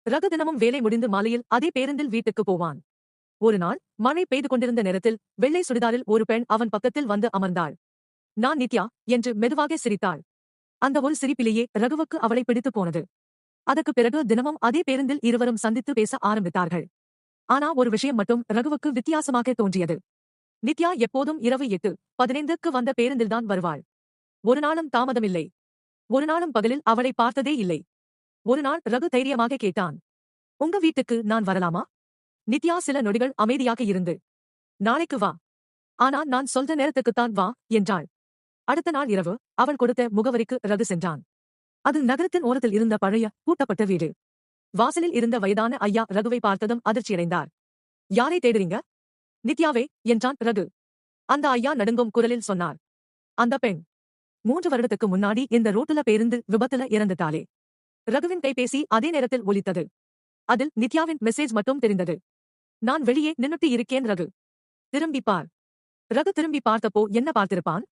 ரகு தினமும் வேலை முடிந்து மாலையில் அதே பேருந்தில் வீட்டுக்கு போவான். ஒரு நாள் மழை பெய்து கொண்டிருந்த நேரத்தில் வெள்ளை சுடிதாரில் ஒரு பெண் அவன் பக்கத்தில் வந்து அமர்ந்தாள். நான் நித்யா என்று மெதுவாக சிரித்தாள். அந்த ஒரு சிரிப்பிலேயே ரகுவுக்கு அவளை பிடித்துப் போனது. அதற்கு பிறகு தினமும் அதே பேருந்தில் இருவரும் சந்தித்து பேச ஆரம்பித்தார்கள். ஆனா ஒரு விஷயம் மட்டும் ரகுவுக்கு வித்தியாசமாக தோன்றியது. நித்யா எப்போதும் இரவு 8:15க்கு வந்த பேருந்தில்தான் வருவாள். ஒரு நாளும் தாமதமில்லை. ஒரு நாளும் பகலில் அவளை பார்த்ததே இல்லை. ஒரு நாள் ரகு தைரியமாக கேட்டான். உங்க வீட்டுக்கு நான் வரலாமா? நித்யா சில நொடிகள் அமைதியாக இருந்து, நாளைக்கு வா. ஆனா நான் சொல்ற நேரத்துக்குத்தான் வா என்றாள். அடுத்த நாள் இரவு அவள் கொடுத்த முகவரிக்கு ரகு சென்றான். அது நகரத்தின் ஓரத்தில் இருந்த பழைய பூட்டப்பட்ட வீடு. வாசலில் இருந்த வயதான ஐயா ரகுவை பார்த்ததும் அதிர்ச்சியடைந்தார். யாரை தேடுறீங்க? நித்யாவே என்றான் ரகு. அந்த ஐயா நடுங்கும் குரலில் சொன்னார். அந்த பெண் 3 வருடத்துக்கு முன்னாடி இந்த ரோட்டுல பேருந்து விபத்துல இறந்துட்டாளே. ரகுவின் கைபேசி அதே நேரத்தில் ஒலித்தது. அதில் நித்யாவின் மெசேஜ் மட்டும் தெரிந்தது. நான் வெளியே நின்னுட்டு இருக்கேன் ரகு. திரும்பி பார். ரகு திரும்பி பார்த்தப்போ என்ன பார்த்திருப்பான்?